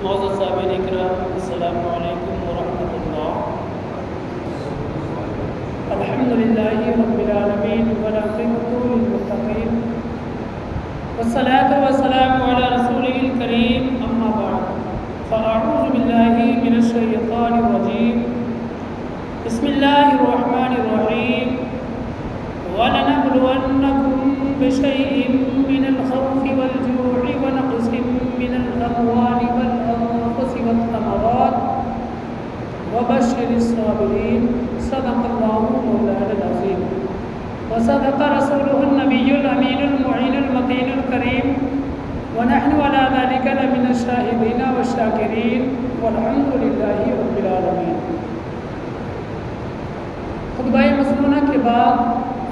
معزز صاحبین اکرام، السلام علیکم ورحمۃ اللہ۔ الحمدللہ رب العالمین والعاقبۃ للمتقین والصلاۃ والسلام علی رسولہ الکریم، اما بعد فاعوذ باللہ من الشیطان الرجیم، بسم اللہ الرحمن الرحیم۔ وَلَنَبْلُوَنَّكُمْ بِشَيْءٍ مِّنَ الْخَوْفِ وَالْجُوعِ وَنَقْصٍ مِّنَ الْأَمْوَالِ وَالْأَنفُسِ وَالثَّمَرَاتِ وَبَشِّرِ الصَّابِرِينَ۔ صدق اللہ مولانا العظیم وصدق رسولہ النبی الامین المعین المتین الکریم، ونحن علی ذلک لمن الشاہدین والشاکرین، والحمد للہ رب العالمین۔ خطبہ مسنونہ کے بعد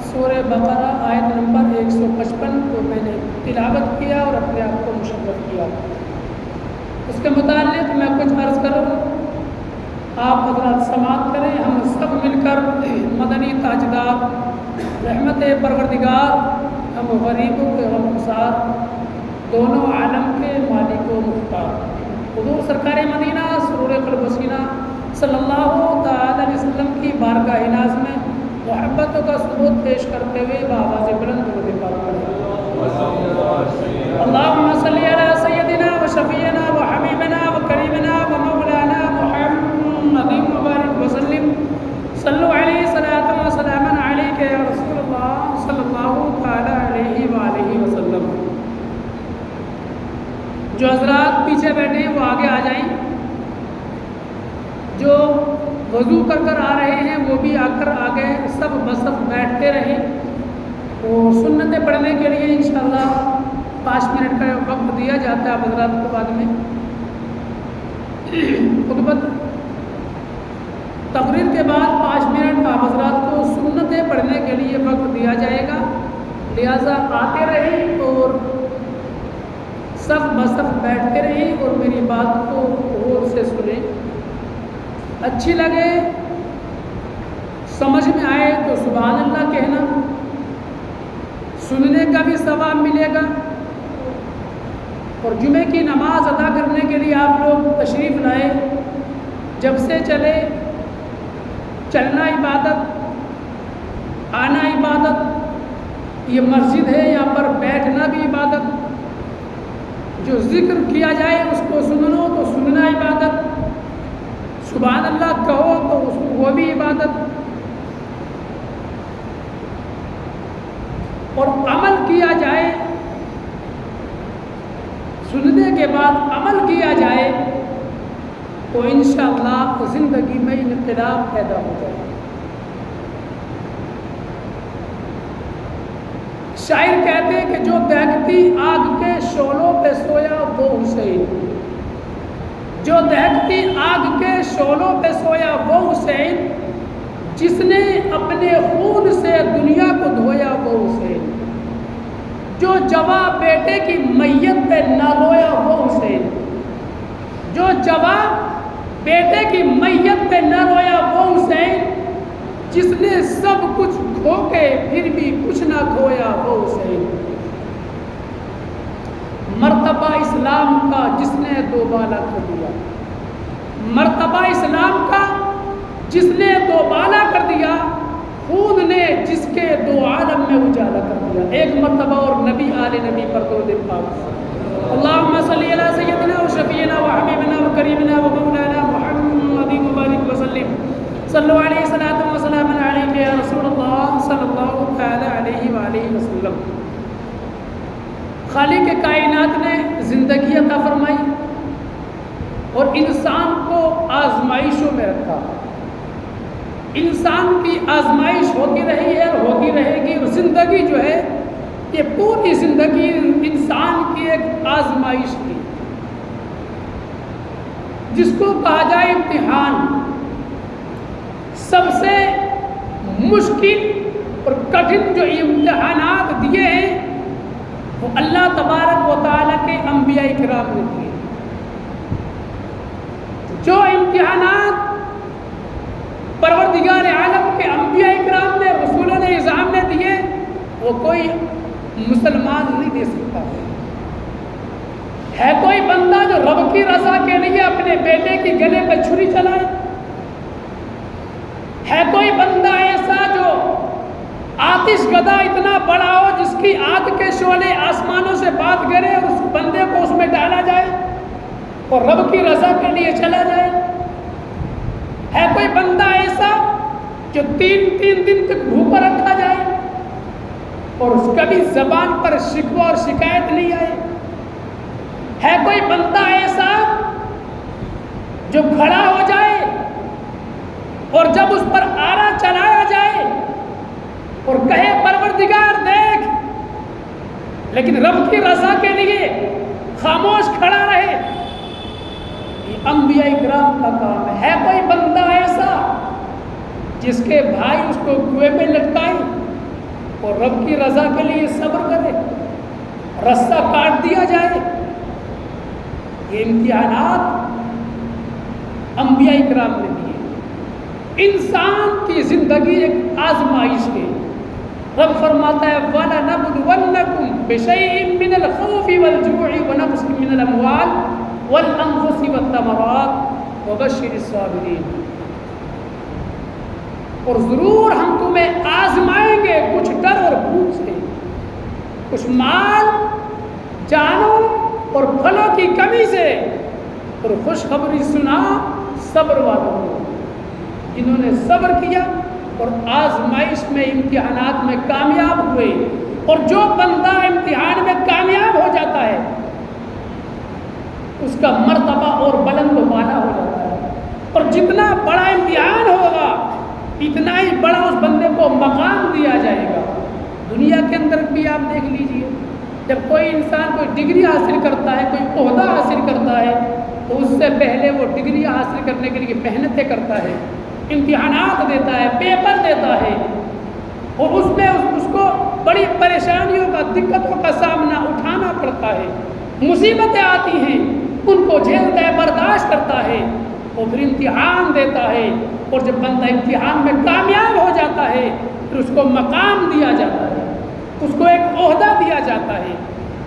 سورہ بقرہ آیت نمبر 155 کو میں نے تلاوت کیا اور اپنے آپ کو مشرف کیا۔ اس کے متعلق میں کچھ عرض کروں، آپ حضرات سماعت کریں۔ ہم سب مل کر مدنی تاجدار، رحمت پروردگار، ہم غریبوں کے غمگسار، دونوں عالم کے مالک و مختار حضور سرکار مدینہ سرور قلب و سینہ صلی اللہ تعالی علیہ وسلم کی بارگاہ ناز میں محبتوں کا ثبوت پیش کرتے ہوئے بآواز بلند درود پاک پڑھیں۔ اللہم صلی علی سیدنا و شفیعنا و حبیبنا و کریمنا و مولانا محمد مبارک وسلم، صلو علیہ صلاۃ و سلام علیک یا رسول اللہ صلی اللہ تعالی علیہ وآلہ وسلم۔ جو حضرات پیچھے بیٹھے ہیں وہ آگے آ جائیں، جو وضو کر آ رہے ہیں وہ بھی آ کر آگے سب بصف بیٹھتے رہیں، اور سنتیں پڑھنے کے لیے انشاءاللہ 5 منٹ کا وقت دیا جاتا ہے حضرات کو۔ بعد میں خطبت تقریر کے بعد 5 منٹ آپ حضرات کو سنتیں پڑھنے کے لیے وقت دیا جائے گا، لہٰذا آتے رہیں اور سب بصف بیٹھتے رہیں اور میری بات کو غور سے سنیں۔ اچھی لگے، سمجھ میں آئے تو سبحان اللہ کہنا، سننے کا بھی ثواب ملے گا۔ اور جمعے کی نماز ادا کرنے کے لیے آپ لوگ تشریف لائے، جب سے چلے، چلنا عبادت، آنا عبادت، یہ مسجد ہے، یہاں پر بیٹھنا بھی عبادت، جو ذکر کیا جائے اس کو سن لو تو سننا عبادت، سبحان اللہ کہو تو وہ بھی عبادت، اور عمل کیا جائے، سننے کے بعد عمل کیا جائے تو انشاءاللہ زندگی میں انقلاب پیدا ہو جائے۔ شاعر کہتے ہیں کہ جو دہکتی آگ کے شعلوں پہ سویا وہ حسین، جو دہکتی آگ کے شعلوں پہ سویا وہ حسین، جس نے اپنے خون سے دنیا کو دھویا وہ حسین، جو جواں بیٹے کی میت پہ نہ رویا وہ حسین، جو جواں بیٹے کی میت پہ نہ رویا وہ حسین، جس نے سب کچھ کھو کے پھر بھی کچھ نہ کھویا وہ حسین، مرتبہ اسلام کا جس نے دوبالا کر دیا، مرتبہ اسلام کا جس نے دوبالا کر دیا، خون نے جس کے 2 عالم میں اجالا کر دیا۔ ایک مرتبہ اور نبی آل نبی پر درود پاک۔ اللہم صلی علی سیدنا و شفیعنا و حبیبنا و کریمنا و مولانا محمد مبارک وسلم، صلو علیہ صلاۃ و سلام علیک یا رسول اللہ صلی اللہ تعالی علیہ وآلہ وسلم۔ خالق کائنات نے زندگی عطا فرمائی اور انسان کو آزمائشوں میں رکھا۔ انسان کی آزمائش ہوتی رہی ہے اور ہوتی رہے گی، اور زندگی جو ہے یہ پوری زندگی انسان کی ایک آزمائش تھی، جس کو کہا جائے امتحان۔ سب سے مشکل اور کٹھن جو امتحانات دیے ہیں وہ اللہ تبارک و تعالیٰ کے انبیاء کرام نے دیے۔ جو امتحانات پروردگار عالم کے انبیاء کرام نے، رسولوں نے، نظام نے دیے، وہ کوئی مسلمان نہیں دے سکتا۔ ہے کوئی بندہ جو رب کی رضا کے لیے اپنے بیٹے کی گلے پہ چھری چلائے؟ ہے کوئی بندہ ایسا جو آتش گدا اتنا بڑا ہو جس کی آگ کے شعلے آسمانوں سے بات کرے اور اس بندے کو اس میں ڈالا جائے اور رب کی رضا کے لیے چلا جائے؟ ہے کوئی بندہ ایسا جو تین دن تک بھوکا رکھا جائے اور اس کبھی زبان پر شکوہ اور شکایت نہیں آئے؟ ہے کوئی بندہ ایسا جو کھڑا ہو جائے اور جب اس پر آرا چلایا جائے اور کہے پروردگار دیکھ، لیکن رب کی رضا کے لیے خاموش کھڑا رہے؟ یہ انبیاء کرام کا کام ہے۔ ہے کوئی بندہ ایسا جس کے بھائی اس کو کنویں میں لٹکائے اور رب کی رضا کے لیے صبر کرے، رستہ کاٹ دیا جائے؟ یہ امتحانات انبیاء کرام نے دیے۔ انسان کی زندگی ایک آزمائش ہے۔ رب فرماتا ہے وَلَنَبْلُوَنَّكُمْ بِشَيْءٍ مِّنَ الْخَوْفِ وَالْجُوعِ وَنَقْصٍ مِّنَ الْأَمْوَالِ وَالْأَنفُسِ وَالثَّمَرَاتِ وَبَشِّرِ الصَّابِرِينَ۔ اور ضرور ہم تمہیں آزمائیں گے کچھ ڈر اور بھوک سے، کچھ مال، جانوں اور پھلوں کی کمی سے، اور خوشخبری سنا صبر والوں کو، جنہوں نے صبر کیا اور آزمائش میں امتحانات میں کامیاب ہوئے۔ اور جو بندہ امتحان میں کامیاب ہو جاتا ہے اس کا مرتبہ اور بلند و بالا ہو جاتا ہے، اور جتنا بڑا امتحان ہوگا اتنا ہی بڑا اس بندے کو مقام دیا جائے گا۔ دنیا کے اندر بھی آپ دیکھ لیجئے، جب کوئی انسان کوئی ڈگری حاصل کرتا ہے، کوئی عہدہ حاصل کرتا ہے، تو اس سے پہلے وہ ڈگری حاصل کرنے کے لیے محنتیں کرتا ہے، امتحانات دیتا ہے، پیپر دیتا ہے، اور اس میں اس کو بڑی پریشانیوں کا، دقتوں کا سامنا اٹھانا پڑتا ہے، مصیبتیں آتی ہیں ان کو جھیلتا ہے، برداشت کرتا ہے، اور پھر امتحان دیتا ہے، اور جب بندہ امتحان میں کامیاب ہو جاتا ہے پھر اس کو مقام دیا جاتا ہے، اس کو ایک عہدہ دیا جاتا ہے۔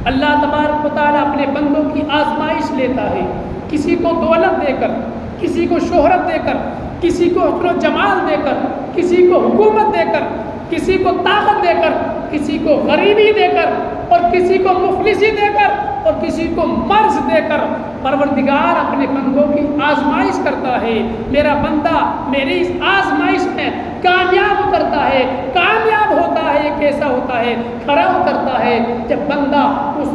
اللہ تبارک و تعالیٰ اپنے بندوں کی آزمائش لیتا ہے، کسی کو دولت دے کر، کسی کو شہرت دے کر، کسی کو حسن و جمال دے کر، کسی کو حکومت دے کر، کسی کو طاقت دے کر، کسی کو غریبی دے کر، اور کسی کو مفلسی دے کر، اور کسی کو مرض دے کر پروردگار اپنے بندوں کی آزمائش کرتا ہے۔ میرا بندہ میری اس آزمائش میں کامیاب اترتا ہے، کامیاب ہوتا ہے۔ یہ کیسا ہوتا ہے؟ کھڑا اترتا ہے جب بندہ اس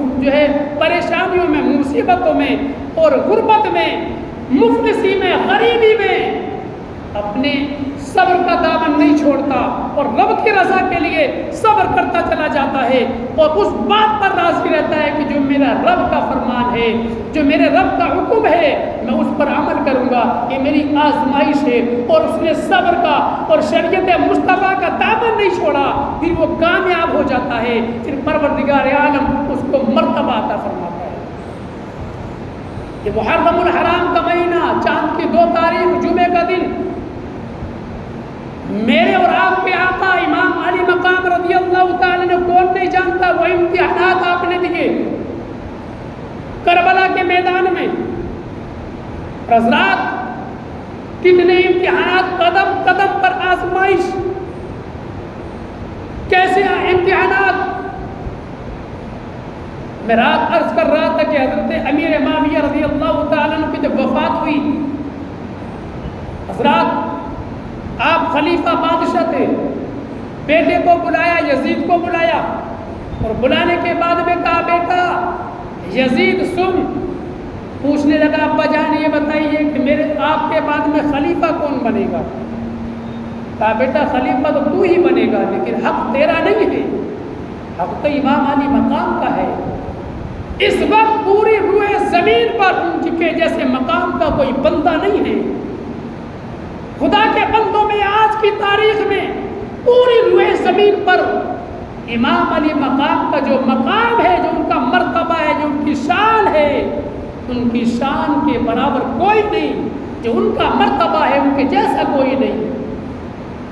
پریشانیوں میں، مصیبتوں میں اور غربت میں، مفلسی میں، غریبی میں اپنے صبر کا دامن نہیں چھوڑتا اور رب کی رضا کے لیے صبر کرتا چلا جاتا ہے، اور اس بات پر راضی رہتا ہے کہ جو میرا رب کا فرمان ہے، جو میرے رب کا حکم ہے، میں اس پر عمل کروں گا، یہ میری آزمائش ہے۔ اور اس نے صبر کا اور شریعت مصطفیٰ کا دامن نہیں چھوڑا، پھر وہ کامیاب ہو جاتا ہے، پھر پروردگار عالم اس کو مرتبہ عطا فرماتا ہے۔ یہ محرم الحرام کا مہینہ، چاند کی 2 تاریخ جمعے کا دن، میرے اور آپ کے آقا امام علی مقام رضی اللہ تعالی نے، کون نہیں جانتا وہ امتحانات آپ نے دیے کربلا کے میدان میں۔ حضرات کتنے امتحانات، قدم قدم پر آزمائش، کیسے امتحانات۔ میں رات عرض کر رہا تھا کہ حضرت امیر معاویہ رضی اللہ تعالیٰ عنہ کی جب وفات ہوئی، حضرات آپ خلیفہ بادشاہ تھے، بیٹے کو بلایا، یزید کو بلایا، اور بلانے کے بعد میں کہا بیٹا یزید سن، پوچھنے لگا ابا جان یہ بتائیے کہ میرے آپ کے بعد میں خلیفہ کون بنے گا؟ کہا بیٹا خلیفہ تو تو ہی بنے گا، لیکن حق تیرا نہیں ہے، حق تو امام علی مقام کا ہے۔ اس وقت پوری روئے زمین پر ان کے جیسے مقام کا کوئی بندہ نہیں ہے۔ خدا کے بندوں میں آج کی تاریخ میں پوری روئے زمین پر امام علی مقام کا جو مقام ہے، جو ان کا مرتبہ ہے، جو ان کی شان ہے، ان کی شان کے برابر کوئی نہیں، جو ان کا مرتبہ ہے ان کے جیسا کوئی نہیں۔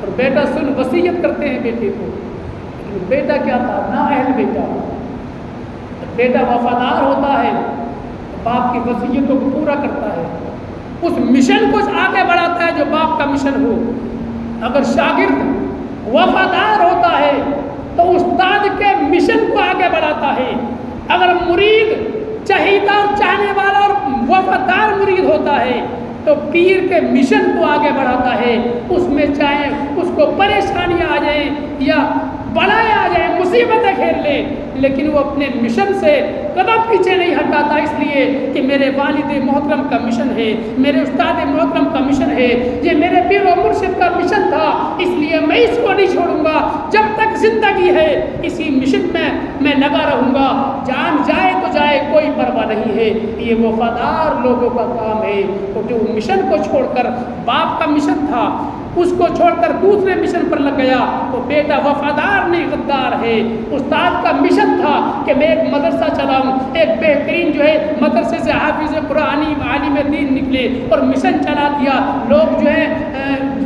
اور بیٹا سن، وصیت کرتے ہیں بیٹے کو، لیکن بیٹا کیا تھا؟ نااہل بیٹا۔ بیٹا وفادار ہوتا ہے باپ کی وصیتوں کو پورا کرتا ہے، اس مشن کو آگے بڑھاتا ہے جو باپ کا مشن ہو۔ اگر شاگرد وفادار ہوتا ہے تو استاد کے مشن کو آگے بڑھاتا ہے، اگر مرید چہیتا اور چاہنے والا اور وفادار مرید ہوتا ہے تو پیر کے مشن کو آگے بڑھاتا ہے، اس میں چاہے اس کو پریشانیاں آ جائیں یا بلائیں آ جائیں، مصیبتیں گھیر لے، لیکن وہ اپنے مشن سے قدم پیچھے نہیں ہٹاتا، اس لیے کہ میرے والد محترم کا مشن ہے، میرے استاد محترم کا مشن ہے، یہ میرے پیر و مرشد کا مشن تھا، اس لیے میں اس کو نہیں چھوڑوں گا، جب تک زندگی ہے اسی مشن میں لگا رہوں گا، جان جائے تو جائے کوئی پرواہ نہیں ہے۔ یہ وفادار لوگوں کا کام ہے، تو جو مشن کو چھوڑ کر باپ کا مشن تھا اس کو چھوڑ کر دوسرے مشن پر لگ گیا تو بیٹا وفادار نہیں غدار ہے۔ استاد کا مشن تھا کہ میں ایک مدرسہ چلاؤں، ایک بہترین جو ہے مدرسے سے حافظ قرآنی عالم دین نکلے اور مشن چلا دیا، لوگ جو ہے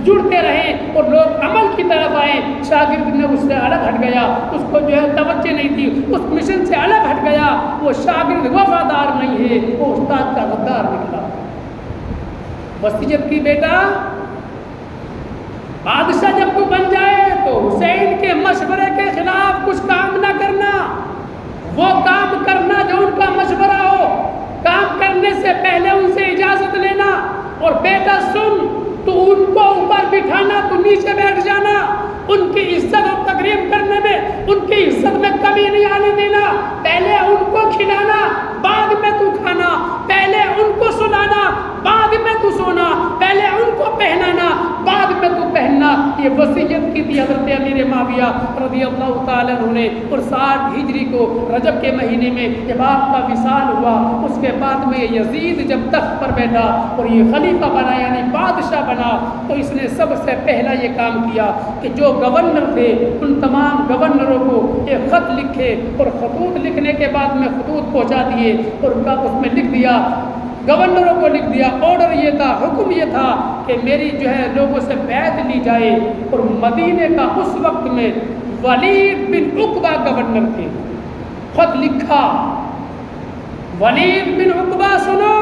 جڑتے رہے اور لوگ عمل کی طرف آئے، شاگرد نے اس سے الگ ہٹ گیا، اس کو جو ہے توجہ نہیں تھی، اس مشن سے الگ ہٹ گیا، وہ شاگرد وفادار نہیں ہے، وہ استاد کا غدار نکلا۔ وصیت کی بیٹا بادشاہ جب تو بن جائے تو حسین کے مشورے کے خلاف کچھ کام نہ کرنا، وہ کام کرنا جو ان کا مشورہ ہو، کام کرنے سے پہلے ان سے اجازت لینا، اور بیٹا سن تو ان کو اوپر بٹھانا تو نیچے بیٹھ جانا، ان کی عزت اور تقریب کرنے میں ان کی عزت میں کمی نہیں آنے دینا، پہلے ان کو کھلانا بعد میں تو کھانا، پہلے ان کو سلانا بعد میں تو سونا، پہلے ان کو پہنانا بعد میں تو پہننا۔ یہ وصیت کی تھی حضرت امیر معاویہ رضی اللہ تعالیٰ عنہ نے، اور 60 ہجری کو رجب کے مہینے میں جب آپ کا وصال ہوا، اس کے بعد میں یزید جب تخت پر بیٹھا اور یہ خلیفہ بنا یعنی بادشاہ بنا، تو اس نے سب سے پہلا یہ کام کیا کہ جو گورنر تھے ان تمام گورنروں کو ایک خط لکھے، اور خطوط لکھنے کے بعد میں خطوط پہنچا دیے، اور اس میں لکھ دیا، گورنروں کو لکھ دیا، آرڈر یہ تھا، حکم یہ تھا کہ میری جو ہے لوگوں سے بیعت لی جائے، اور مدینے کا اس وقت میں ولید بن عقبہ گورنر تھے۔ خط لکھا، ولید بن عقبہ سنو،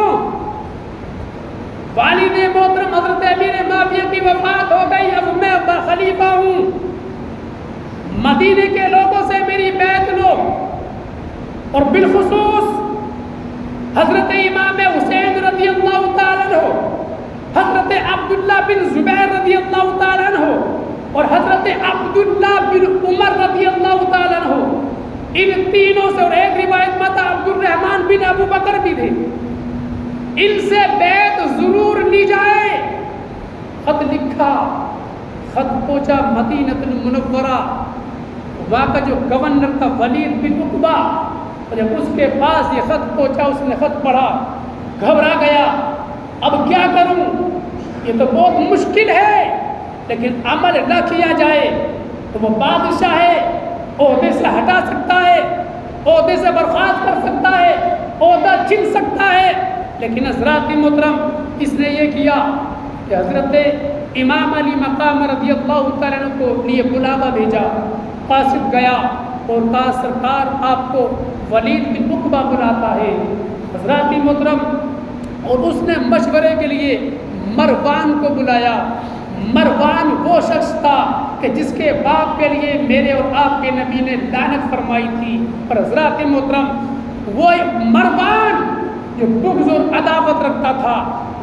والد محترم حضرت امیر معاویہ کی وفات ہو گئی، اب میں خلیفہ ہوں، مدینے کے لوگوں سے میری بیعت لو، اور بالخصوص حضرت امام حسین رضی اللہ تعالیٰ عنہ، حضرت عبداللہ بن زبیر رضی اللہ تعالیٰ عنہ، اور حضرت عبداللہ بن عمر رضی اللہ تعالیٰ عنہ، ان تینوں سے، اور ایک روایت میں تھا عبد الرحمن بن ابو بکر بھی تھے، ان سے بیعت ضرور لی جائے۔ خط لکھا، خط پہنچا مدینہ المنورہ، وہاں کا جو گورنر تھا ولید بن عقبہ، جب اس کے پاس یہ خط پہنچا، اس نے خط پڑھا، گھبرا گیا، اب کیا کروں، یہ تو بہت مشکل ہے، لیکن عمل نہ کیا جائے تو وہ بادشاہ ہے، عہدے سے ہٹا سکتا ہے، عہدے سے برخاست کر سکتا ہے، عہدہ چھین سکتا ہے، لیکن حضرات محترم اس نے یہ کیا کہ حضرت امام علی مقام رضی اللہ تعالیٰ عنہ کو لیے بلاوا بھیجا، قاصد گیا اور کہا سرکار آپ کو ولید بن عقبہ بلاتا ہے۔ حضرات محترم، اور اس نے مشورے کے لیے مروان کو بلایا۔ مروان وہ شخص تھا کہ جس کے باپ کے لیے میرے اور آپ کے نبی نے لعنت فرمائی تھی، اور حضرات محترم وہ مروان جو بغض اور عداوت رکھتا تھا،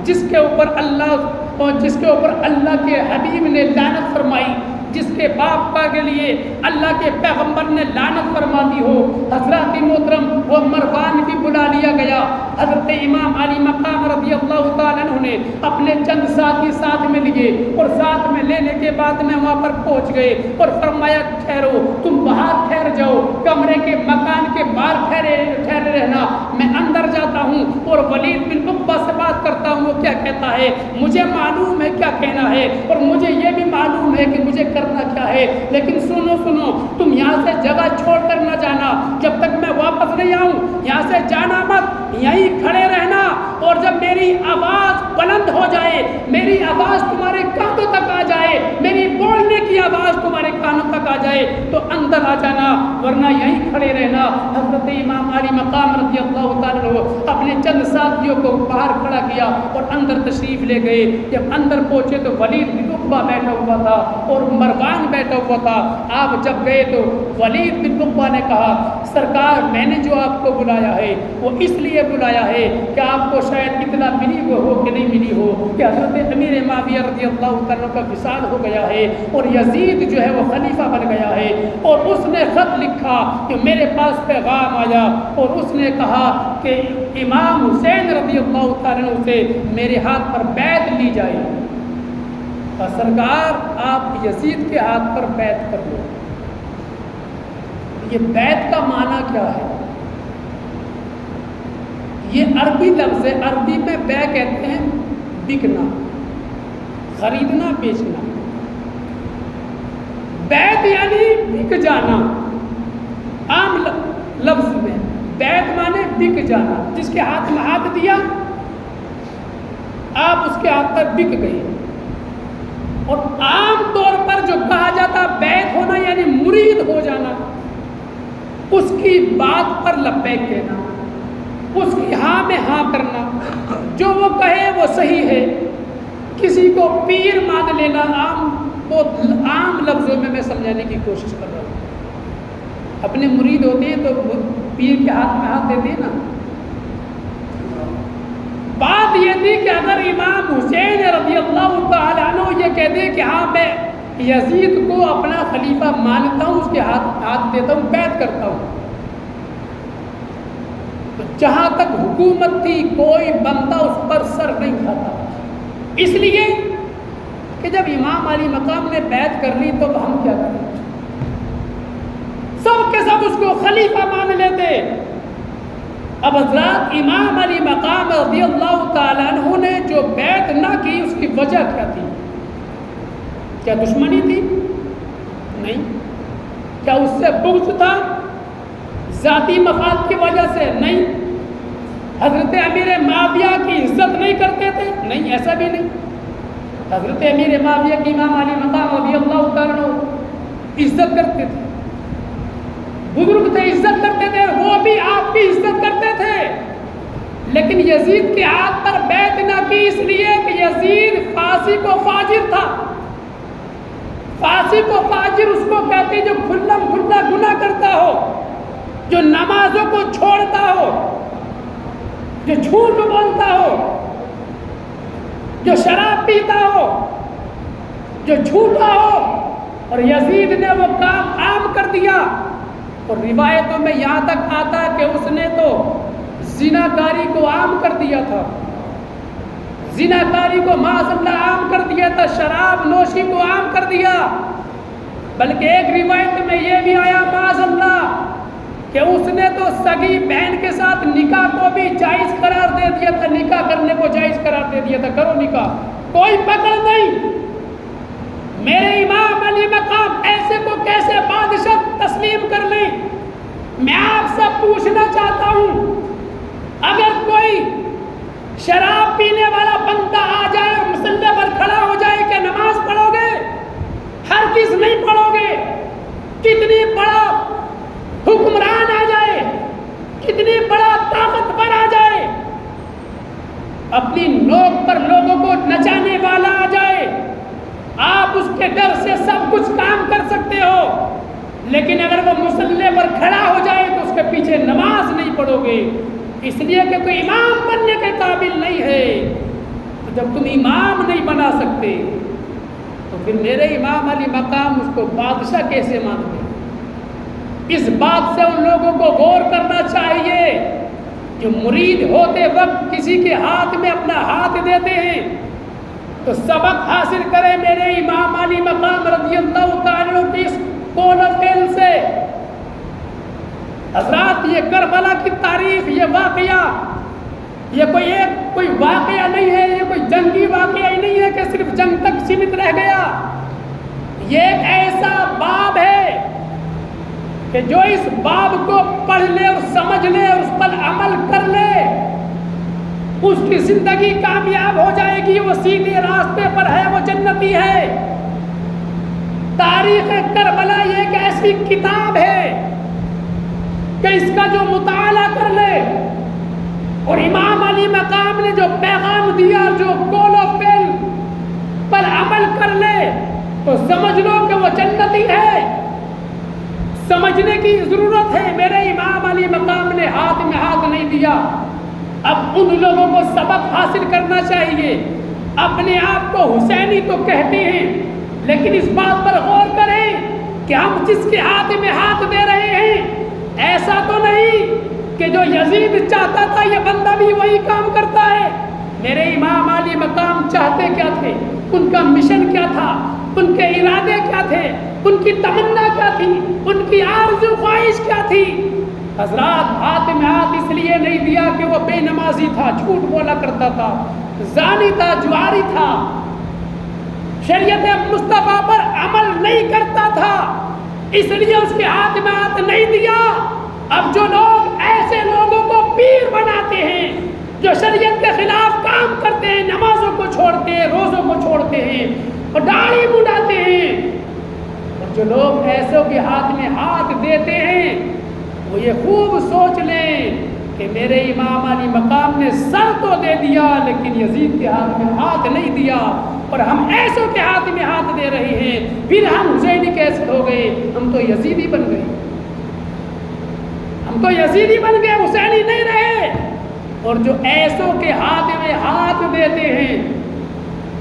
جس کے اوپر اللہ کے حبیب نے لعنت فرمائی، جس کے باپ کا کے لیے اللہ کے پیغمبر نے لعنت فرما دی ہو، حضرات محترم وہ مروان بھی بلا لیا گیا۔ حضرت امام علی مقام رضی اللہ تعالیٰ عنہ نے اپنے چند ساتھی ساتھ میں لیے، اور ساتھ میں لینے کے بعد میں وہاں پر پہنچ گئے اور فرمایا ٹھہرو، تم باہر ٹھہر جاؤ، کمرے کے مکان کے باہر ٹھہرے رہنا، میں اندر جاتا ہوں اور ولید بن عقبہ سے بات کرتا ہوں، وہ کیا کہتا ہے مجھے معلوم ہے کیا کہنا ہے، اور مجھے یہ بھی معلوم ہے کہ مجھے کرنا کیا ہے، لیکن سنو تم یہاں سے جگہ چھوڑ کر نہ جانا، جب تک میں واپس نہیں آؤں، یہاں سے جانا مت، یہیں کھڑے رہنا، اور جب میری آواز بلند ہو جائے، میری آواز تمہارے کانوں تک آ جائے، میری بولنے کی آواز تمہارے کانوں تک آ جائے تو اندر آ جانا، ورنہ یہیں کھڑے رہنا۔ حضرت امام علی مقام رضی اللہ تعالیٰ عنہ اپنے چند ساتھیوں کو باہر کھڑا کیا اور اندر تشریف لے گئے۔ جب اندر پہنچے تو ولید بن عقبہ بیٹھا ہوا تھا اور مروان بیٹھا ہوا تھا۔ آپ جب گئے تو ولید بن عقبہ نے کہا سرکار میں نے جو آپ کو بلایا ہے وہ اس لیے بلایا ہے کہ آپ کو شاید اطلاع ملی ہو کہ نہیں ملی ہو کہ حضرت امیر معاویہ رضی اللہ تعالیٰ کا وصال ہو گیا ہے اور یزید جو ہے وہ خلیفہ بن گیا ہے، اور اس نے خط لکھا کہ میرے پاس پیغام آیا اور اس نے کہا کہ امام حسین رضی اللہ تعالیٰ سے میرے ہاتھ پر بیعت لی جائے۔ اور سرکار آپ یزید کے ہاتھ پر بیعت کر لو۔ یہ بیعت کا معنی کیا ہے؟ یہ عربی لفظ ہے، عربی میں بیع کہتے ہیں بکنا، خریدنا بیچنا۔ بیعت یعنی بک جانا، عام لفظ میں بیعت مانے بک جانا، جس کے ہاتھ میں ہاتھ دیا آپ اس کے ہاتھ پر بک گئے۔ اور عام طور پر جو کہا جاتا بیعت ہونا یعنی مرید ہو جانا، اس کی بات پر لبیک کہنا، اس کی ہاں میں ہاں کرنا، جو وہ کہے وہ صحیح ہے۔ کسی کو پیر مان لینا، عام لفظوں میں سمجھانے کی کوشش کر رہا ہوں۔ اپنے مرید ہوتے ہیں تو پیر کے ہاتھ میں ہاتھ دیتے ہیں نا۔ بات یہ تھی کہ اگر امام حسین رضی اللہ تعالیٰ عنہ یہ کہہ دے کہ ہاں میں یزید کو اپنا خلیفہ مانتا ہوں، اس کے ہاتھ دیتا ہوں، بیعت کرتا ہوں، تو جہاں تک حکومت تھی کوئی بندہ اس پر سر نہیں کھاتا، اس لیے کہ جب امام علی مقام نے بیعت کر لی تو ہم کیا کریں؟ سب کے سب اس کو خلیفہ مان لیتے۔ اب حضرات امام علی مقام رضی اللہ تعالیٰ عنہ نے جو بیعت نہ کی اس کی وجہ کیا تھی؟ کیا دشمنی تھی؟ نہیں۔ کیا اس سے بغض تھا؟ ذاتی مفاد کی وجہ سے؟ نہیں۔ حضرت امیر معاویہ کی عزت نہیں کرتے تھے؟ نہیں، ایسا بھی نہیں۔ حضرت امیر معاویہ کی امام علی مقام رضی اللہ تعالیٰ عنہ عزت کرتے تھے، بزرگ تھے، عزت کرتے تھے، وہ بھی آپ کی عزت کرتے تھے، لیکن یزید کے ہاتھ پر بیعت نہ کی اس لیے کہ یزید فاسق و فاجر تھا۔ فاسق و فاجر اس کو کہتے ہیں جو کھلم کھلا گناہ کرتا ہو، جو نمازوں کو چھوڑتا ہو، جو جھوٹ بولتا ہو، جو شراب پیتا ہو، جو جھوٹا ہو، اور یزید نے وہ کام عام کر دیا۔ اور روایتوں میں یہاں تک آتا ہے کہ اس نے تو زناکاری کو عام کر دیا تھا، زناکاری کو معاذ اللہ عام کر دیا تھا، شراب نوشی کو عام کر دیا، بلکہ ایک روایت میں یہ بھی آیا معاذ اللہ کہ اس نے تو سگی بہن کے ساتھ نکاح کو بھی جائز قرار دے دیا تھا، نکاح کرنے کو جائز قرار دے دیا تھا، کرو نکاح، کوئی پکڑ نہیں۔ میرے امام علی مقام ایسے کو کیسے بادشاہ تسلیم کر لیں؟ میں آپ سے پوچھنا چاہتا ہوں، اگر کوئی شراب پینے والا بندہ آ جائے اور مصلی پر کھڑا ہو جائے کہ نماز پڑھو گے؟ ہرگز نہیں پڑھو گے۔ کتنی بڑا حکمران آ جائے، کتنی بڑا طاقتور آ جائے، اپنی نوک پر لوگوں کو نچانے والا آ جائے، آپ اس کے ڈر سے سب کچھ کام کر سکتے ہو، لیکن اگر وہ مصلی پر کھڑا ہو جائے تو اس کے پیچھے نماز نہیں پڑھو گے، اس لیے کہ کوئی امام بننے کے قابل نہیں ہے۔ تو جب تم امام نہیں بنا سکتے تو پھر میرے امام علی مقام اس کو بادشاہ کیسے مانتے؟ اس بات سے ان لوگوں کو غور کرنا چاہیے جو مرید ہوتے وقت کسی کے ہاتھ میں اپنا ہاتھ دیتے ہیں تو سبق حاصل کرے میرے امام علی مقام رضی اللہ تعالیٰ کی اس قول و فعل سے۔ حضرات یہ کربلا کی تاریخ، یہ واقعہ، یہ کوئی واقعہ نہیں ہے، یہ کوئی جنگی واقعہ ہی نہیں ہے کہ صرف جنگ تک سیمت رہ گیا۔ یہ ایک ایسا باب ہے کہ جو اس باب کو پڑھ لے اور سمجھ لے اور اس پر عمل کر لے اس کی زندگی کامیاب ہو جائے گی، وہ سیدھے راستے پر ہے، وہ جنتی ہے۔ تاریخ کربلا یہ ایک ایسی کتاب ہے کہ اس کا جو مطالعہ کر لے اور امام علی مقام نے جو پیغام دیا، جو قول و فعل پر عمل کر لے تو سمجھ لو کہ وہ جنتی ہے۔ سمجھنے کی ضرورت ہے، میرے امام علی مقام نے ہاتھ میں ہاتھ نہیں دیا۔ اب ان لوگوں کو سبق حاصل کرنا چاہیے۔ اپنے آپ کو حسینی تو کہتے ہیں، لیکن اس بات پر غور کریں کہ ہم جس کے ہاتھ میں ہاتھ دے رہے ہیں، ایسا تو نہیں کہ جو یزید چاہتا تھا یہ بندہ بھی وہی کام کرتا ہے۔ میرے امام علی مقام چاہتے کیا تھے؟ ان کا مشن کیا تھا؟ ان کے ارادے کیا تھے؟ ان کی تمنا کیا تھی؟ ان کی آرزو خواہش کیا تھی؟ حضرات، ہاتھ میں ہاتھ اس لیے نہیں دیا کہ وہ بے نمازی تھا، جھوٹ بولا کرتا تھا، زانی تھا، جواری تھا، شریعت مصطفیٰ پر عمل نہیں کرتا تھا، اس لیے اس کے ہاتھ میں ہاتھ نہیں دیا۔ اب جو لوگ ایسے لوگوں کو پیر بناتے ہیں، جو شریعت کے خلاف کام کرتے ہیں، نمازوں کو چھوڑتے ہیں، روزوں کو چھوڑتے ہیں اور داڑھی مڈاتے ہیں، اور جو لوگ ایسوں کے ہاتھ میں ہاتھ دیتے ہیں، وہ یہ خوب سوچ لیں کہ میرے امام علی مقام نے سر تو دے دیا لیکن یزید کے ہاتھ میں ہاتھ نہیں دیا، اور ہم ایسوں کے ہاتھ میں ہاتھ دے رہے ہیں، پھر ہم حسینی کیسے ہو گئے؟ ہم تو یزیدی بن گئے، ہم تو یزیدی بن گئے، حسینی نہیں رہے۔ اور جو ایسوں کے ہاتھ میں ہاتھ دیتے ہیں،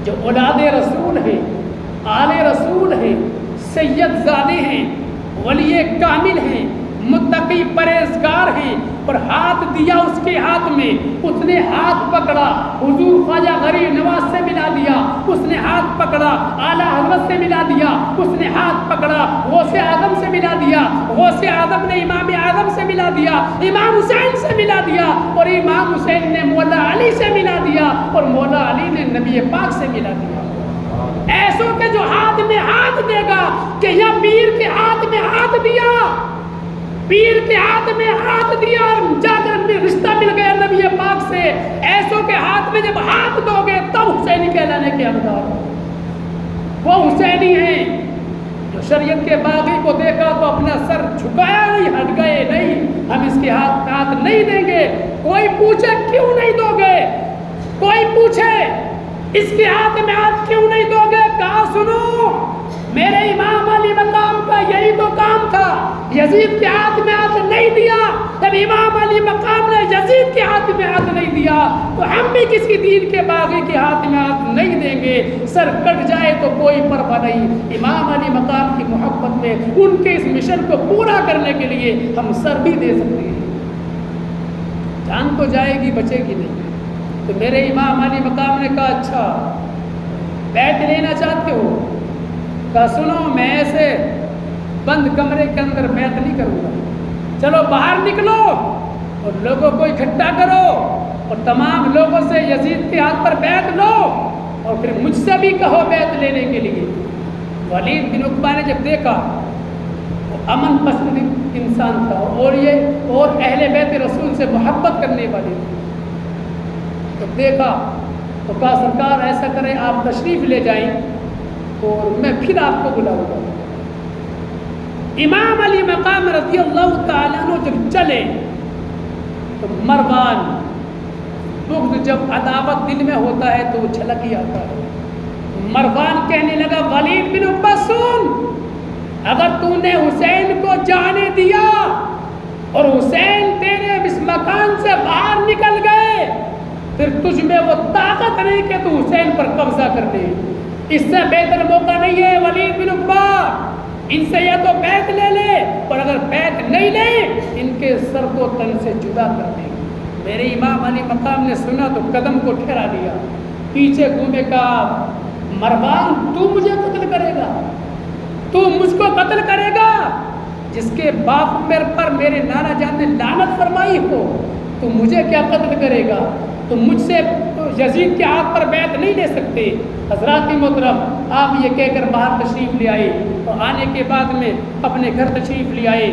جو اولاد رسول ہیں، آل رسول ہیں، سید زادے ہیں، ولی کامل ہیں، متقی پرہیزگار ہیں، اور ہاتھ دیا اس کے ہاتھ میں، اس نے ہاتھ پکڑا، حضور خواجہ غریب نواز سے ملا دیا، اس نے ہاتھ پکڑا، اعلیٰ حضرت سے ملا دیا، اس نے ہاتھ پکڑا، غوث اعظم سے ملا دیا، غوث اعظم نے امام اعظم سے ملا دیا، امام حسین سے ملا دیا، اور امام حسین نے مولا علی سے ملا دیا، اور مولا علی نے نبی پاک سے ملا دیا۔ ایسوں کے جو ہاتھ میں ہاتھ دے گا کہ یا پیر کے ہاتھ میں ہاتھ دیا، پیر کے ہاتھ میں ہاتھ دیا اور جا کر رشتہ مل گیا نبی پاک سے، ایسوں کے ہاتھ میں جب ہاتھ دو گے تب حسینی کہلانے کے حقدار وہ حسینی ہیں۔ جو شریعت کے باغی کو دیکھا تو اپنا سر جھکایا نہیں، ہٹ گئے نہیں، ہم اس کے ہاتھ نہیں دیں گے۔ کوئی پوچھے کیوں نہیں دو گے؟ کوئی پوچھے اس کے ہاتھ میں ہاتھ کیوں نہیں دو گے؟ کہا سنو، میرے امام علی مقام کا یہی تو کام تھا، یزید کے ہاتھ میں ہاتھ نہیں دیا۔ جب امام علی مقام نے یزید کے ہاتھ میں ہاتھ نہیں دیا تو ہم بھی کسی دین کے باغی کے ہاتھ میں ہاتھ نہیں دیں گے، سر کٹ جائے تو کوئی پرواہ نہیں۔ امام علی مقام کی محبت میں ان کے اس مشن کو پورا کرنے کے لیے ہم سر بھی دے سکتے ہیں، جان تو جائے گی، بچے گی نہیں۔ تو میرے امام علی مقام نے کہا اچھا بیعت لینا چاہتے ہو؟ کہا سنو، میں ایسے بند کمرے کے اندر بیعت نہیں کروں گا، چلو باہر نکلو اور لوگوں کو اکٹھا کرو اور تمام لوگوں سے یزید کے ہاتھ پر بیعت لو اور پھر مجھ سے بھی کہو بیعت لینے کے لیے۔ ولید بن عقبہ نے جب دیکھا، وہ امن پسند انسان تھا اور اہل بیت رسول سے محبت کرنے والے تھے، تو دیکھا تو کہا سرکار ایسا کریں آپ تشریف لے جائیں اور میں پھر آپ کو بلاؤں گا۔ امام علی مقام رضی اللہ تعالیٰ عنہ جب چلے تو مروان، بغض جب عداوت دل میں ہوتا ہے تو وہ جھلک ہی آتا ہے۔ مروان کہنے لگا ولید بن عقبہ سن، اگر تو نے حسین کو جانے دیا اور حسین تیرے اس مکان سے باہر نکل گئے، پھر تجھ میں وہ طاقت نہیں کہ تو حسین پر قبضہ کر دے، اس سے بہتر موقع نہیں ہے ولید بن عقبہ، ان سے یا تو بیعت لے لے، اور اگر بیعت نہیں لے ان کے سر کو تن سے جدا کر دے۔ میرے امام علی مقام نے سنا تو قدم کو ٹھہرا دیا، پیچھے گھومے کہا مروان تو مجھے قتل کرے گا؟ تو مجھ کو قتل کرے گا؟ جس کے باپ میرے پر میرے نانا جان نے لعنت فرمائی ہو تو مجھے کیا قتل کرے گا؟ تو مجھ سے یزید کے ہاتھ پر بیعت نہیں لے سکتے۔ حضرات محترم، آپ یہ کہہ کر باہر تشریف لے آئے اور آنے کے بعد میں اپنے گھر تشریف لے آئے،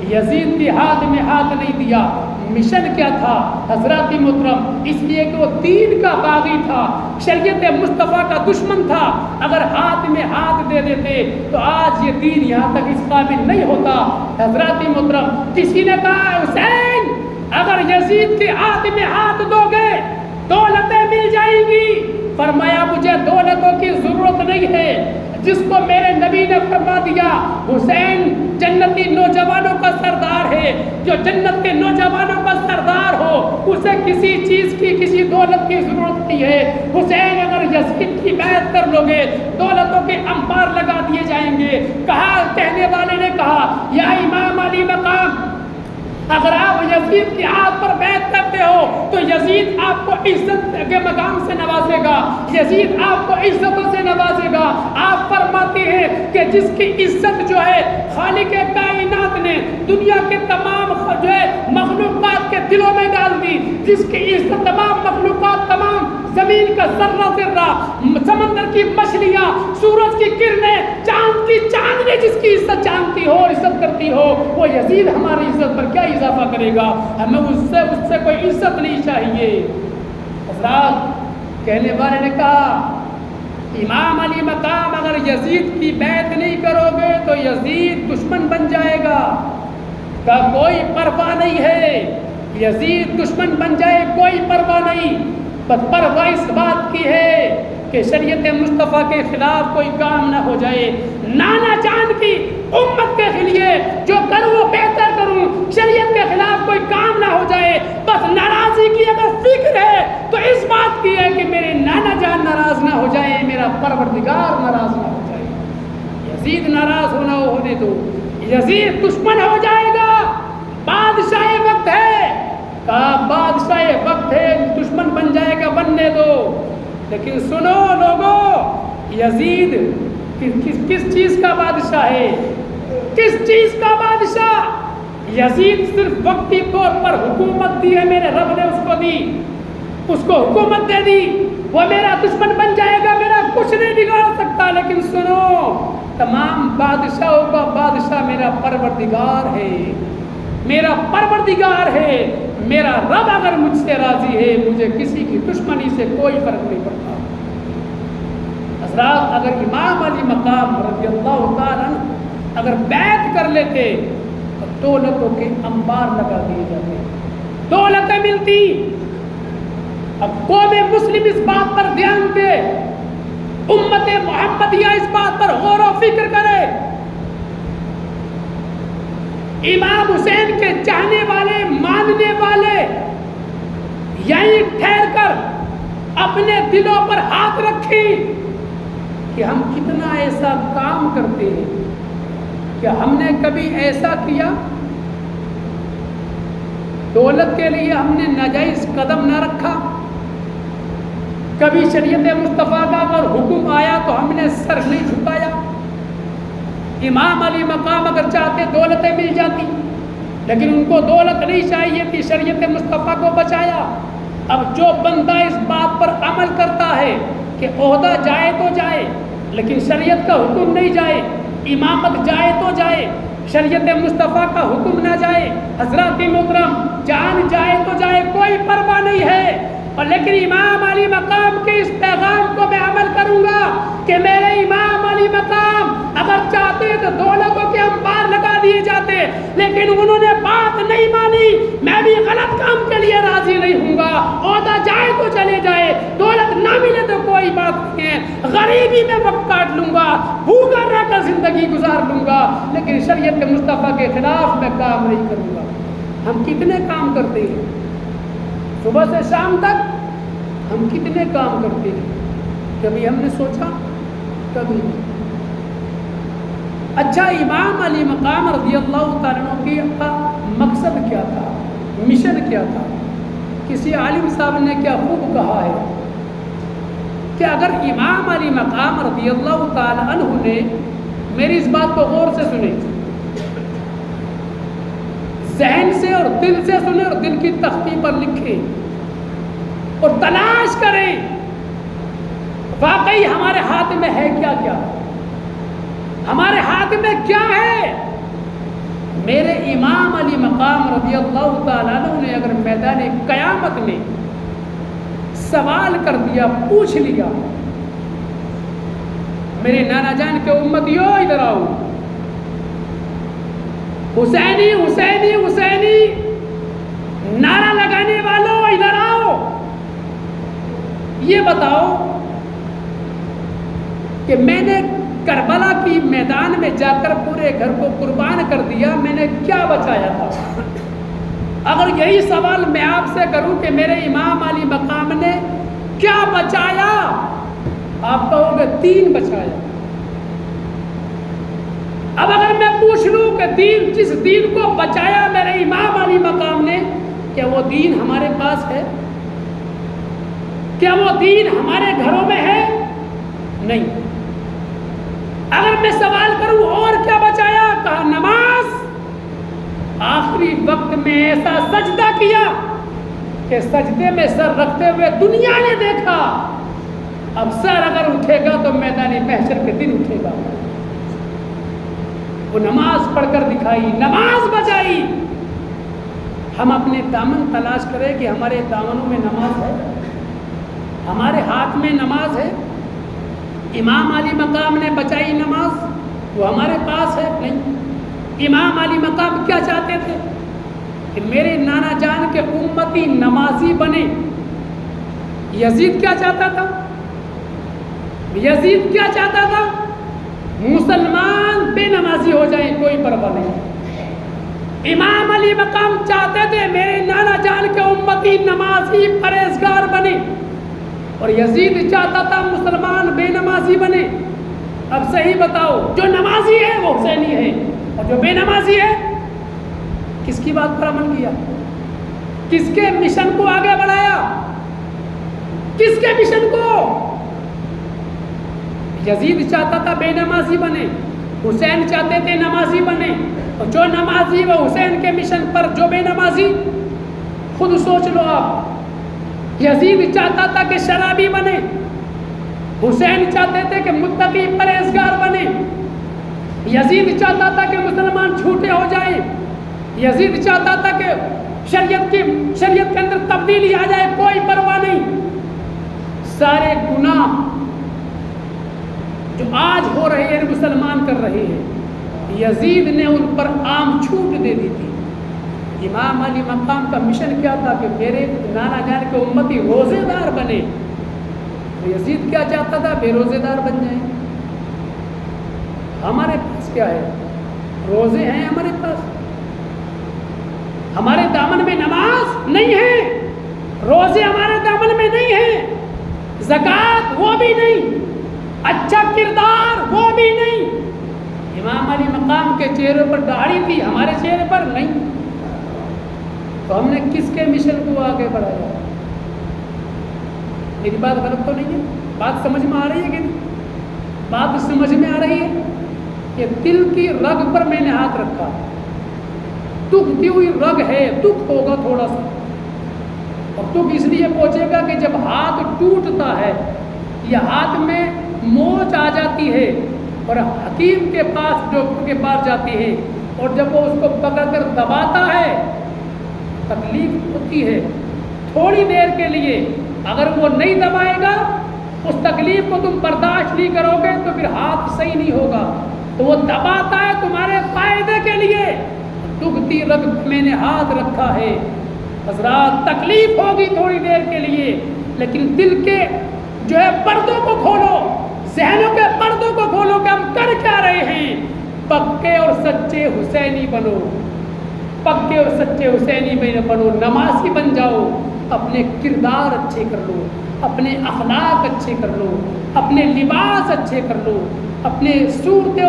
یزید کے ہاتھ میں ہاتھ نہیں دیا۔ کیا؟ مشن کیا تھا حضرات محترم؟ اس لیے کہ وہ دین کا باغی تھا، شریعت مصطفیٰ کا دشمن تھا۔ اگر ہاتھ میں ہاتھ دے دیتے تو آج یہ دین یہاں تک اس قابل نہیں ہوتا۔ حضرات محترم، کسی نے کہا حسین اگر یزید کے ہاتھ میں ہاتھ دو گے دولتیں مل جائیں گی۔ فرمایا مجھے دولتوں کی ضرورت نہیں ہے، جس کو میرے نبی نے فرما دیا حسین جنتی نوجوانوں کا سردار ہے، جو جنت کے نوجوانوں کا سردار ہو اسے کسی چیز کی کسی دولت کی ضرورت نہیں ہے۔ حسین اگر یزید کی بیعت کر لو گے دولتوں کے انبار لگا دیے جائیں گے۔ کہا، کہنے والے نے کہا یا امام علی مقام، اگر آپ یزید کی ہاتھ پر بیعت کرتے ہو تو یزید آپ کو عزت کے مقام سے نوازے گا، یزید آپ کو عزتوں سے نوازے گا۔ آپ فرماتے ہیں کہ جس کی عزت جو ہے خالق کائنات نے دنیا کے تمام جو ہے مخلوقات کے دلوں میں ڈال دی، جس کی عزت تمام مخلوقات، تمام زمین کا ذرہ ذرہ، سمندر کی مچھلیاں، سورج کی کرنیں، چاند کی چاندنی جس کی عزت جانتی ہو، عزت کرتی ہو، وہ یزید ہماری عزت پر کیا اضافہ کرے گا؟ ہمیں اس سے کوئی عزت نہیں چاہیے۔ حضرات، کہنے والے نے کہا امام علی مقام اگر یزید کی بیعت نہیں کرو گے تو یزید دشمن بن جائے گا۔ کا کوئی پرواہ نہیں ہے، یزید دشمن بن جائے کوئی پرواہ نہیں، بس پرواہ اس بات کی ہے کہ شریعت مصطفیٰ کے خلاف کوئی کام نہ ہو جائے، نانا جان کی امت کے لیے جو کروں وہ بہتر کروں، شریعت کے خلاف کوئی کام نہ ہو جائے۔ بس ناراضی کی اگر فکر ہے تو اس بات کی ہے کہ میرے نانا جان ناراض نہ ہو جائے، میرا پروردگار ناراض نہ ہو جائے۔ یزید ناراض ہونے دو، یزید دشمن ہو جائے گا، بادشاہ وقت ہے، کہا بادشاہ وقت ہے، دشمن بن جائے گا، بننے دو۔ لیکن سنو لوگو، یزید کس چیز کا بادشاہ ہے؟ کس چیز کا بادشاہ؟ یزید صرف وقتی طور پر حکومت دی ہے، میرے رب نے اس کو دی، اس کو حکومت دے دی، وہ میرا دشمن بن جائے گا، میرا کچھ نہیں بگاڑ سکتا۔ لیکن سنو، تمام بادشاہوں کا بادشاہ میرا پروردگار ہے، میرا پروردگار ہے، میرا رب اگر مجھ سے راضی ہے مجھے کسی کی دشمنی سے کوئی فرق نہیں پڑتا۔ حضرات، اگر امام علی مقام رضی اللہ تعالیٰ اگر بیعت کر لیتے تو دولتوں کے انبار لگا دیے جاتے، دولتیں ملتی۔ اب قوم مسلم اس بات پر دھیان دے، امت محمدیہ اس بات پر غور و فکر کرے، امام حسین کے چاہنے والے، ماننے والے یہیں ٹھہر کر اپنے دلوں پر ہاتھ رکھیں کہ ہم کتنا ایسا کام کرتے ہیں، کہ ہم نے کبھی ایسا کیا دولت کے لیے ہم نے ناجائز قدم نہ رکھا، کبھی شریعت مصطفیٰ کا اگر حکم آیا تو ہم نے سر نہیں جھکایا۔ امام علی مقام اگر چاہتے دولتیں مل جاتی، لیکن ان کو دولت نہیں چاہیے تھی، شریعت مصطفیٰ کو بچایا۔ اب جو بندہ اس بات پر عمل کرتا ہے کہ عہدہ جائے تو جائے لیکن شریعت کا حکم نہیں جائے، امامت جائے تو جائے شریعت مصطفیٰ کا حکم نہ جائے، حضرات محترم جان جائے تو جائے، کوئی پرواہ نہیں ہے۔ اور لیکن امام علی مقام کے اس پیغام کو میں عمل کروں گا کہ میرے امام علی مقام اگر چاہتے تو دولتوں کے انبار لگا دیے جاتے، لیکن انہوں نے بات نہیں مانی، میں بھی غلط کام کے لیے راضی نہیں ہوں گا، عہدہ جائے تو چلے جائے، دولت نہ ملے تو کوئی بات نہیں ہے، غریبی میں وقت کاٹ لوں گا، بھوکا رہ کر زندگی گزار لوں گا، لیکن شریعت مصطفیٰ کے خلاف میں کام نہیں کروں گا۔ ہم کتنے کام کرتے ہیں، صبح سے شام تک ہم کتنے کام کرتے ہیں، کبھی ہم نے سوچا؟ کبھی نہیں۔ اچھا، امام علی مقام رضی اللہ تعالیٰ عنہ کا مقصد کیا تھا، مشن کیا تھا؟ کسی عالم صاحب نے کیا خوب کہا ہے کہ اگر امام علی مقام رضی اللہ تعالیٰ عنہ نے، میری اس بات کو غور سے سنیں، ذہن سے اور دل سے سنیں اور دل کی تختی پر لکھیں اور تلاش کریں واقعی ہمارے ہاتھ میں ہے کیا کیا، ہمارے ہاتھ میں کیا ہے۔ میرے امام علی مقام رضی اللہ تعالیٰ قیامت میں سوال کر دیا، پوچھ لیا، میرے نانا جان کے امتیوں ادھر آؤ، حسینی حسینی حسینی نعرہ لگانے والوں ادھر آؤ، یہ بتاؤ کہ میں نے کربلا کی میدان میں جا کر پورے گھر کو قربان کر دیا، میں نے کیا بچایا تھا؟ اگر یہی سوال میں آپ سے کروں کہ میرے امام علی مقام نے کیا بچایا، آپ کہو گے دین بچایا۔ اب اگر میں پوچھ لوں کہ دین، جس دین کو بچایا میرے امام علی مقام نے، کیا وہ دین ہمارے پاس ہے؟ کیا وہ دین ہمارے گھروں میں ہے؟ نہیں۔ اگر میں سوال کروں اور کیا بچایا، کہا نماز۔ آخری وقت میں ایسا سجدہ کیا کہ سجدے میں سر رکھتے ہوئے دنیا نے دیکھا، اب سر اگر اٹھے گا تو میدان محشر کے دن اٹھے گا۔ وہ نماز پڑھ کر دکھائی، نماز بچائی۔ ہم اپنے دامن تلاش کریں کہ ہمارے دامنوں میں نماز ہے، ہمارے ہاتھ میں نماز ہے۔ امام علی مقام نے بچائی نماز، وہ ہمارے پاس ہے نہیں۔ امام علی مقام کیا چاہتے تھے کہ میرے نانا جان کے امتی نمازی بنے۔ یزید کیا چاہتا تھا؟ یزید کیا چاہتا تھا؟ مسلمان بے نمازی ہو جائیں، کوئی پرواہ نہیں۔ امام علی مقام چاہتے تھے میرے نانا جان کے امتی نمازی پرہیزگار بنے، اور یزید چاہتا تھا مسلمان بے نمازی بنے۔ اب صحیح بتاؤ، جو نمازی ہے وہ حسینی ہے، اور جو بے نمازی ہے کس کی بات پر عمل کیا؟ کس کے مشن کو آگے بڑھایا؟ کس کے مشن کو؟ یزید چاہتا تھا بے نمازی بنے، حسین چاہتے تھے نمازی بنے، اور جو نمازی وہ حسین کے مشن پر جو بے نمازی۔ خود سوچ لو آپ، یزید چاہتا تھا کہ شرابی بنے، حسین چاہتے تھے کہ متقی پرہیزگار بنے۔ یزید چاہتا تھا کہ مسلمان جھوٹے ہو جائیں، یزید چاہتا تھا کہ شریعت کے اندر تبدیلی آ جائے، کوئی پرواہ نہیں۔ سارے گناہ جو آج ہو رہے ہیں مسلمان کر رہے ہیں، یزید نے ان پر عام چھوٹ دے دی تھی۔ امام علی مقام کا مشن کیا تھا کہ میرے نانا جان کے امتی روزے دار بنے، تو یزید کیا چاہتا تھا؟ بے روزے دار بن جائیں۔ ہمارے پاس کیا ہے؟ روزے ہیں ہمارے پاس، ہمارے دامن میں نماز نہیں ہے، روزے ہمارے دامن میں نہیں ہے، زکوٰۃ وہ بھی نہیں، اچھا کردار وہ بھی نہیں۔ امام علی مقام کے چہرے پر داڑھی تھی، ہمارے چہرے پر نہیں، تو ہم نے کس کے مشن کو آگے بڑھایا؟ میری بات غلط تو نہیں ہے؟ بات سمجھ میں آ رہی ہے کہ نہیں؟ بات سمجھ میں آ رہی ہے کہ دل کی رگ پر میں نے ہاتھ رکھا، دکھتی ہوئی رگ ہے، دکھ ہوگا تھوڑا سا، اور دکھ اس لیے پہنچے گا کہ جب ہاتھ ٹوٹتا ہے یا ہاتھ میں موچ آ جاتی ہے اور حکیم کے پاس، ڈاکٹر کے پاس جاتی ہے، اور جب وہ اس کو پکڑ کر دباتا ہے تکلیف ہوتی ہے تھوڑی دیر کے لیے۔ اگر وہ نہیں دبائے گا، اس تکلیف کو تم برداشت نہیں کرو گے تو پھر ہاتھ صحیح نہیں ہوگا، تو وہ دباتا ہے تمہارے فائدے کے لیے۔ دکھتی رگ میں نے ہاتھ رکھا ہے، حضرات تکلیف ہوگی تھوڑی دیر کے لیے، لیکن دل کے جو ہے پردوں کو کھولو، ذہنوں کے پردوں کو کھولو کہ ہم کر کیا رہے ہیں۔ پکے اور سچے حسینی بنو، پکے اور سچے حسینی بنو، نمازی بن جاؤ، اپنے کردار اچھے کر لو، اپنے اخلاق اچھے کر لو، اپنے لباس اچھے کر لو، اپنے صورت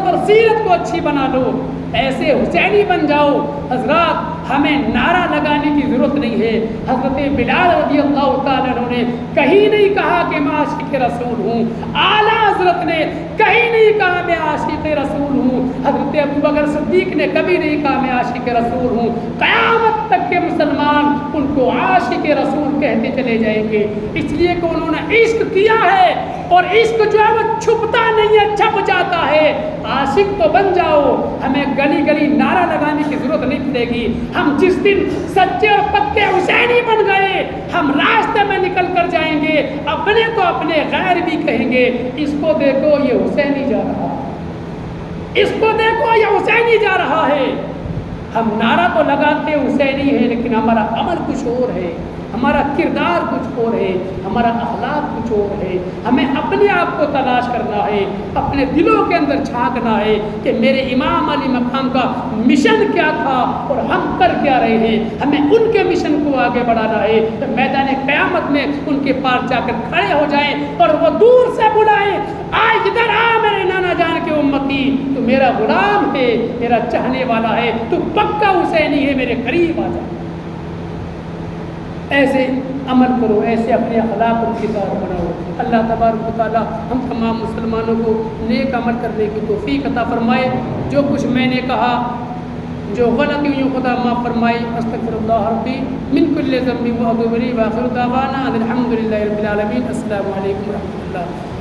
اور سیرت کو اچھی بنا لو، ایسے حسینی بن جاؤ۔ حضرات ہمیں نعرہ لگانے کی ضرورت نہیں ہے۔ حضرت بلال رضی اللہ تعالیٰ عنہ نے کہیں نہیں کہا کہ میں عاشق رسول ہوں، اعلیٰ حضرت نے کہیں نہیں کہا میں عاشق رسول ہوں، حضرت ابوبکر صدیق نے کبھی نہیں کہا میں عاشق رسول ہوں۔ قیامت تک کے مسلمان ان کو عاشق رسول کہتے چلے جائیں گے، اس لیے کہ انہوں نے عشق کیا ہے، اور عشق جو ہے وہ چھپتا نہیں ہے، چھپ جاتا ہے۔ عاشق تو بن جاؤ، ہمیں گلی گلی نعرہ لگانے کی ضرورت نہیں پڑے گی۔ ہم جس دن سچے اور پکے حسینی بن گئے، ہم راستے میں نکل کر جائیں گے، اپنے تو اپنے غیر بھی کہیں گے اس کو دیکھو یہ حسینی جا رہا ہے، اس کو دیکھو یہ حسینی جا رہا ہے۔ ہم نعرہ تو لگاتے حسینی ہے، لیکن ہمارا عمل کچھ اور ہے، ہمارا کردار کچھ اور ہے، ہمارا اخلاق کچھ اور ہے۔ ہمیں اپنے آپ کو تلاش کرنا ہے، اپنے دلوں کے اندر جھانکنا ہے کہ میرے امام علی مقام کا مشن کیا تھا اور ہم کر کیا رہے ہیں۔ ہمیں ان کے مشن کو آگے بڑھانا ہے، میدان قیامت میں ان کے پاس جا کر کھڑے ہو جائیں اور وہ دور سے بلائیں، آئے ادھر آ میرے نانا جان کے امتی، تو میرا غلام ہے، میرا چاہنے والا ہے، تو پکا حسینی ہے، میرے قریب آ جا۔ ایسے عمل کرو، ایسے اپنے اخلاق اور کردار بناؤ۔ اللہ تبارک و تعالی ہم تمام مسلمانوں کو نیک عمل کرنے کی توفیق عطا فرمائے۔ جو کچھ میں نے کہا جو غلطی ہوئی خدا معاف فرمائے۔ استغفر اللہ ربی من کل ذنب واتوب الیہ، واخر دعوانا ان الحمد للہ رب العالمین۔ السلام علیکم ورحمۃ اللہ۔